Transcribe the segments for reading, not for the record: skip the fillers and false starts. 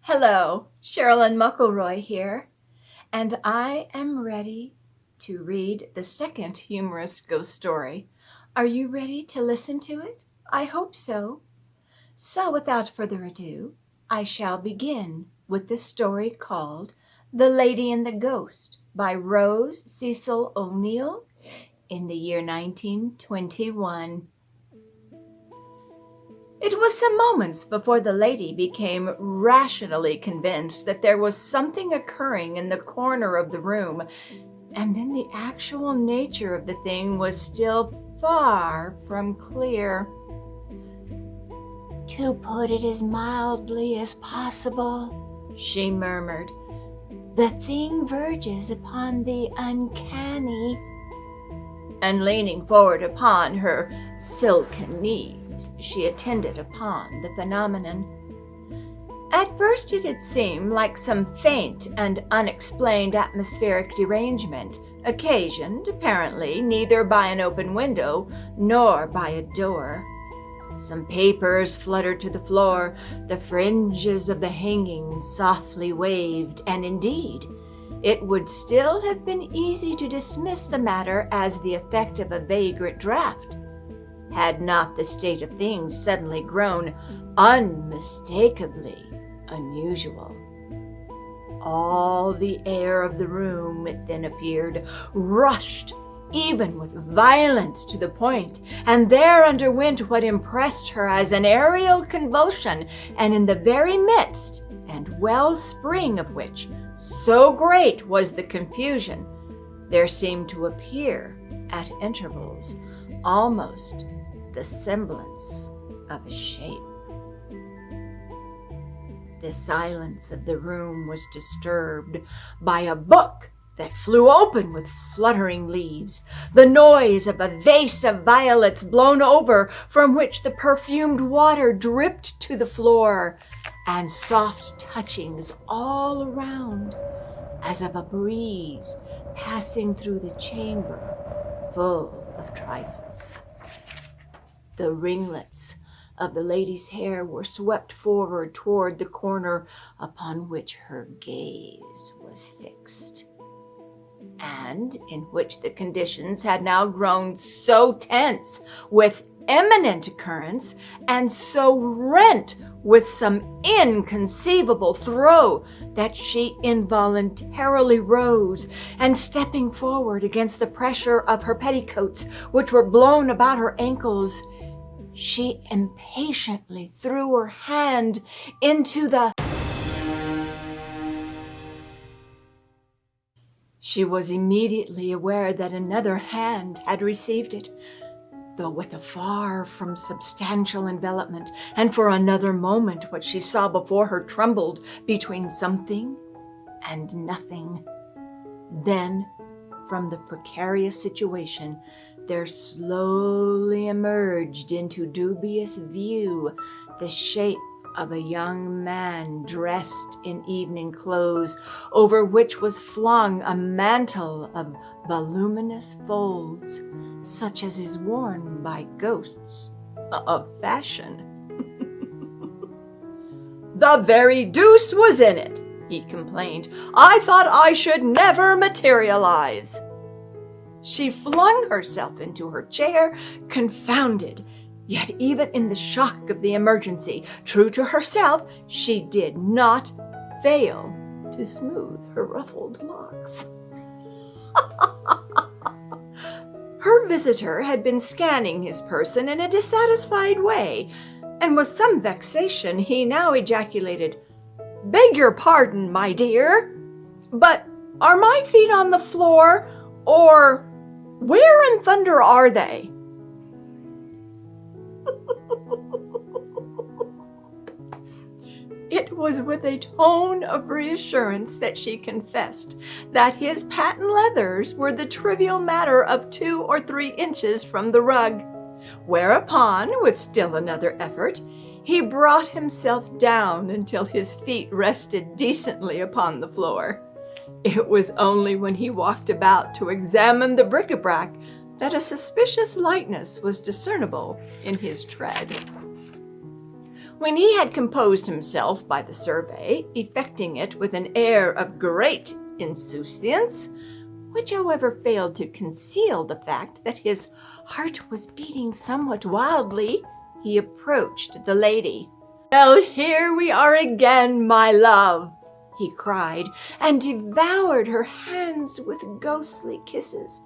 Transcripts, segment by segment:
Hello, Sherlynn Muckleroy here, and I am ready to read the second humorous ghost story. Are you ready to listen to it? I hope so. So without further ado, I shall begin with the story called The Lady and the Ghost by Rose Cecil O'Neill in the year 1921. It was some moments before the lady became rationally convinced that there was something occurring in the corner of the room, and then the actual nature of the thing was still far from clear. "To put it as mildly as possible," she murmured, "the thing verges upon the uncanny." And leaning forward upon her silken knees, she attended upon the phenomenon. At first it had seemed like some faint and unexplained atmospheric derangement, occasioned, apparently, neither by an open window nor by a door. Some papers fluttered to the floor, the fringes of the hangings softly waved, and indeed, it would still have been easy to dismiss the matter as the effect of a vagrant draught, had not the state of things suddenly grown unmistakably unusual. All the air of the room, it then appeared, rushed even with violence to the point, and there underwent what impressed her as an aerial convulsion, and in the very midst and wellspring of which, so great was the confusion, there seemed to appear, at intervals, almost the semblance of a shape. The silence of the room was disturbed by a book that flew open with fluttering leaves, the noise of a vase of violets blown over, from which the perfumed water dripped to the floor, and soft touchings all around, as of a breeze passing through the chamber full of trifles. The ringlets of the lady's hair were swept forward toward the corner upon which her gaze was fixed, and in which the conditions had now grown so tense with imminent occurrence, and so rent with some inconceivable throe, that she involuntarily rose, and stepping forward against the pressure of her petticoats, which were blown about her ankles, she impatiently threw her hand into the... She was immediately aware that another hand had received it, though with a far from substantial envelopment, and for another moment what she saw before her trembled between something and nothing. Then, from the precarious situation, there slowly emerged into dubious view the shape of a young man dressed in evening clothes, over which was flung a mantle of voluminous folds, such as is worn by ghosts of fashion. "The very deuce was in it," he complained. "I thought I should never materialize." She flung herself into her chair, confounded. Yet even in the shock of the emergency, true to herself, she did not fail to smooth her ruffled locks. Her visitor had been scanning his person in a dissatisfied way, and with some vexation he now ejaculated, "Beg your pardon, my dear, but are my feet on the floor, or where in thunder are they?" It was with a tone of reassurance that she confessed that his patent leathers were the trivial matter of 2 or 3 inches from the rug, whereupon, with still another effort, he brought himself down until his feet rested decently upon the floor. It was only when he walked about to examine the bric-a-brac that a suspicious lightness was discernible in his tread. When he had composed himself by the survey, effecting it with an air of great insouciance, which however failed to conceal the fact that his heart was beating somewhat wildly, he approached the lady. "Well, here we are again, my love," he cried, and devoured her hands with ghostly kisses.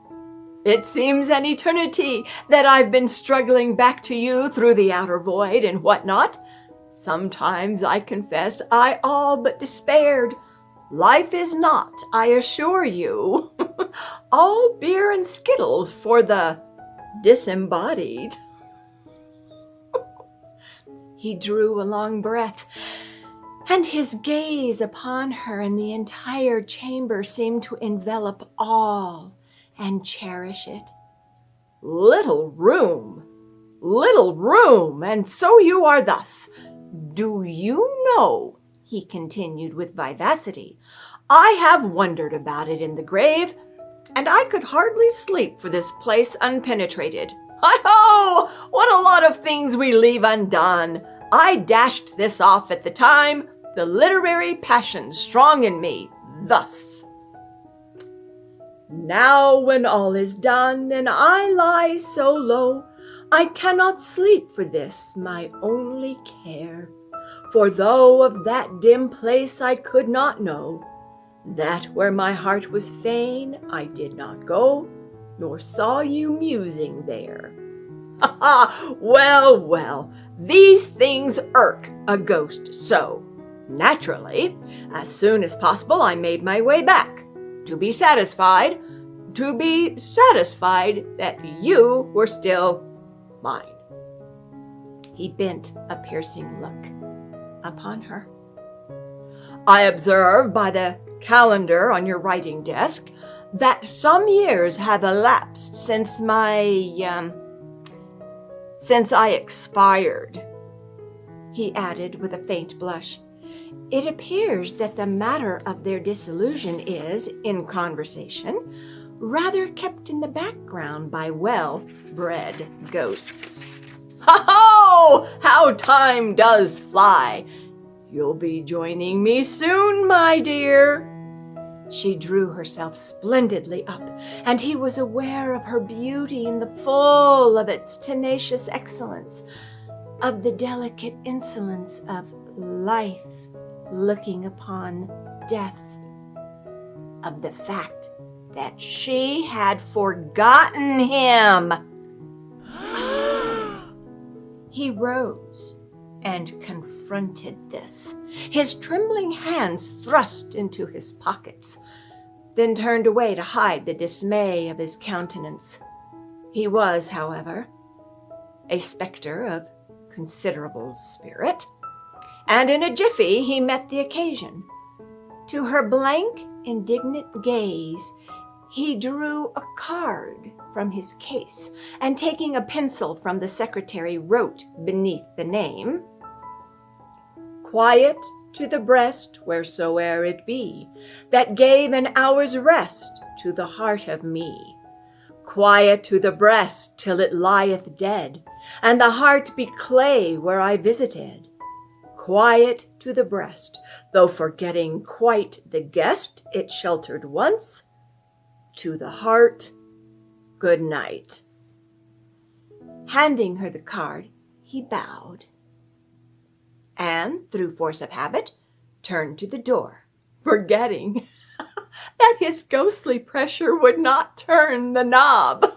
"It seems an eternity that I've been struggling back to you through the outer void and what-not. Sometimes, I confess, I all but despaired. Life is not, I assure you, all beer and skittles for the disembodied." He drew a long breath, and his gaze upon her and the entire chamber seemed to envelop all and cherish it. Little room, and so you are thus. Do you know," he continued with vivacity, "I have wondered about it in the grave, and I could hardly sleep for this place unpenetrated. Hi-ho! What a lot of things we leave undone. I dashed this off at the time, the literary passion strong in me, thus. Now when all is done, and I lie so low, I cannot sleep for this, my only care. For though of that dim place I could not know, that where my heart was fain I did not go, nor saw you musing there. Ha ha! Well, well, these things irk a ghost so. Naturally, as soon as possible I made my way back, to be satisfied that you were still mine." He bent a piercing look upon her. "I observe by the calendar on your writing desk that some years have elapsed since I expired," he added with a faint blush. "It appears that the matter of their dissolution is, in conversation, rather kept in the background by well-bred ghosts. Ho-ho! How time does fly! You'll be joining me soon, my dear." She drew herself splendidly up, and he was aware of her beauty in the full of its tenacious excellence, of the delicate insolence of life looking upon death, of the fact that she had forgotten him. He rose and confronted this, his trembling hands thrust into his pockets, then turned away to hide the dismay of his countenance. He was, however, a spectre of considerable spirit, and in a jiffy he met the occasion. To her blank, indignant gaze, he drew a card from his case, and taking a pencil from the secretary, wrote beneath the name, "Quiet to the breast wheresoe'er it be, that gave an hour's rest to the heart of me. Quiet to the breast till it lieth dead, and the heart be clay where I visited. Quiet to the breast, though forgetting quite the guest it sheltered once. To the heart, good night." Handing her the card, he bowed, and, through force of habit, turned to the door, forgetting that his ghostly pressure would not turn the knob.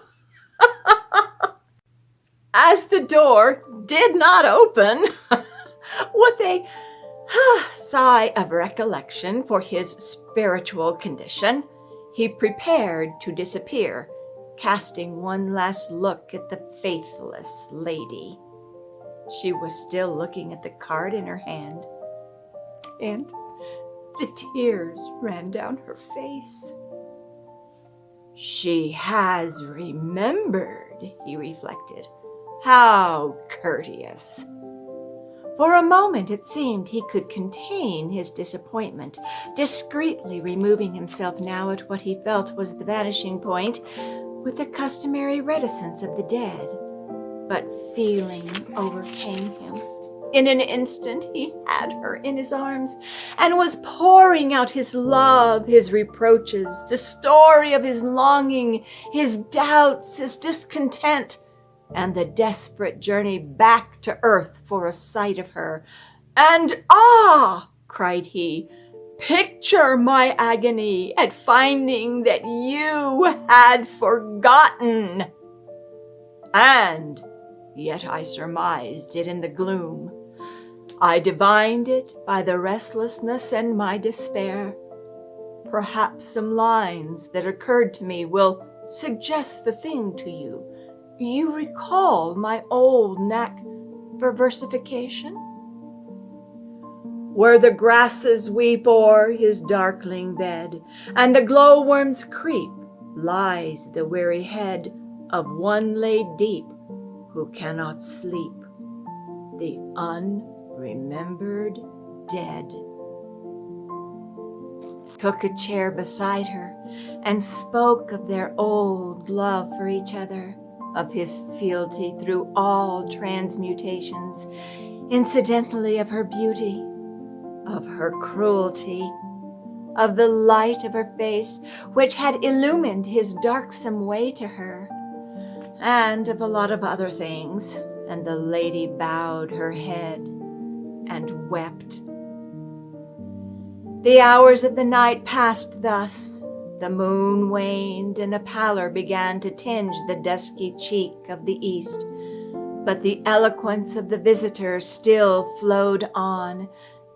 As the door did not open, with a sigh of recollection for his spiritual condition, he prepared to disappear, casting one last look at the faithless lady. She was still looking at the card in her hand, and the tears ran down her face. "She has remembered," he reflected. "How courteous." For a moment it seemed he could contain his disappointment, discreetly removing himself now at what he felt was the vanishing point, with the customary reticence of the dead, but feeling overcame him. In an instant, he had her in his arms and was pouring out his love, his reproaches, the story of his longing, his doubts, his discontent, and the desperate journey back to earth for a sight of her. And "Ah!" cried he, "picture my agony at finding that you had forgotten. And yet I surmised it in the gloom. I divined it by the restlessness and my despair. Perhaps some lines that occurred to me will suggest the thing to you. You recall my old knack for versification? Where the grasses weep o'er his darkling bed, and the glowworms creep, lies the weary head of one laid deep, who cannot sleep, the unremembered dead." Took a chair beside her and spoke of their old love for each other, of his fealty through all transmutations, incidentally of her beauty, of her cruelty, of the light of her face which had illumined his darksome way to her, and of a lot of other things, and the lady bowed her head and wept. The hours of the night passed thus. The moon waned, and a pallor began to tinge the dusky cheek of the east, but the eloquence of the visitor still flowed on,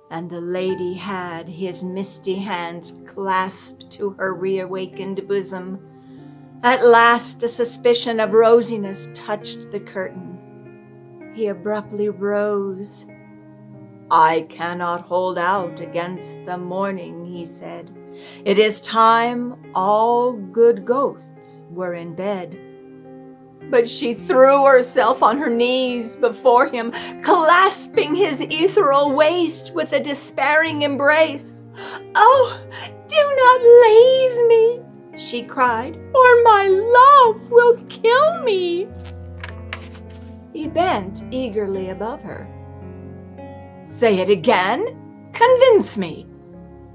and the lady had his misty hands clasped to her reawakened bosom. At last a suspicion of rosiness touched the curtain. He abruptly rose. "I cannot hold out against the morning," he said. "It is time all good ghosts were in bed." But she threw herself on her knees before him, clasping his ethereal waist with a despairing embrace. "Oh, do not leave me," she cried, "or my love will kill me." He bent eagerly above her. "Say it again. Convince me."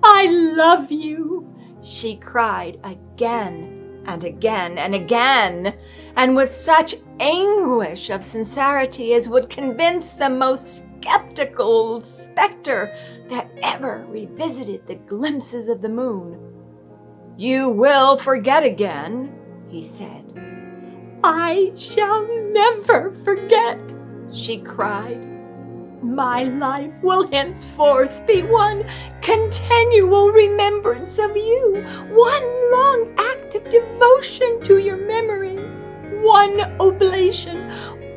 "I love you," she cried again and again and again, and with such anguish of sincerity as would convince the most skeptical specter that ever revisited the glimpses of the moon. "You will forget again," he said. "I shall never forget," she cried. "My life will henceforth be one continual remembrance of you, one long act of devotion to your memory, one oblation,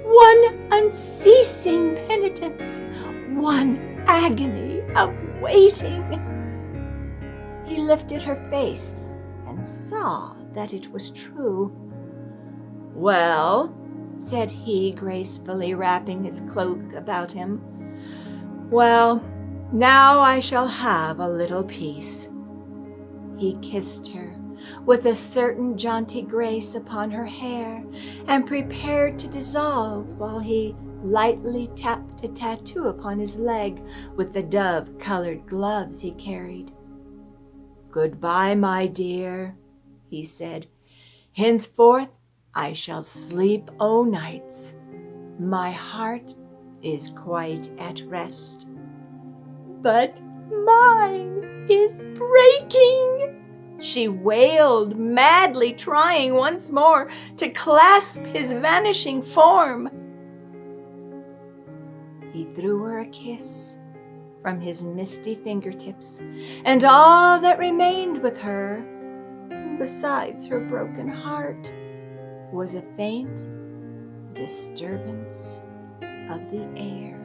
one unceasing penitence, one agony of waiting." He lifted her face and saw that it was true. "Well," said he, gracefully wrapping his cloak about him, "well, now I shall have a little peace." He kissed her with a certain jaunty grace upon her hair and prepared to dissolve while he lightly tapped a tattoo upon his leg with the dove-colored gloves he carried. "Goodbye, my dear," he said. "Henceforth I shall sleep o' nights. My heart is quite at rest." "But mine is breaking," she wailed, madly trying once more to clasp his vanishing form. He threw her a kiss from his misty fingertips, and all that remained with her, besides her broken heart, was a faint disturbance of the air.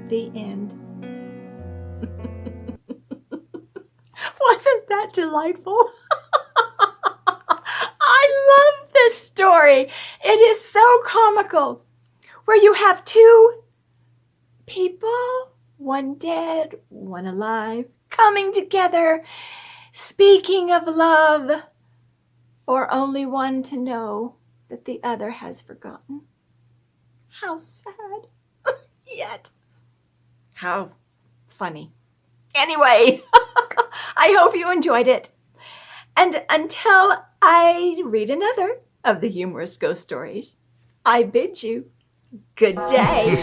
The end. Wasn't that delightful? I love this story. It is so comical, where you have two people, one dead, one alive, coming together, speaking of love, or only one to know that the other has forgotten. How sad. Yet how funny. Anyway, I hope you enjoyed it. And until I read another of the humorous ghost stories, I bid you good day.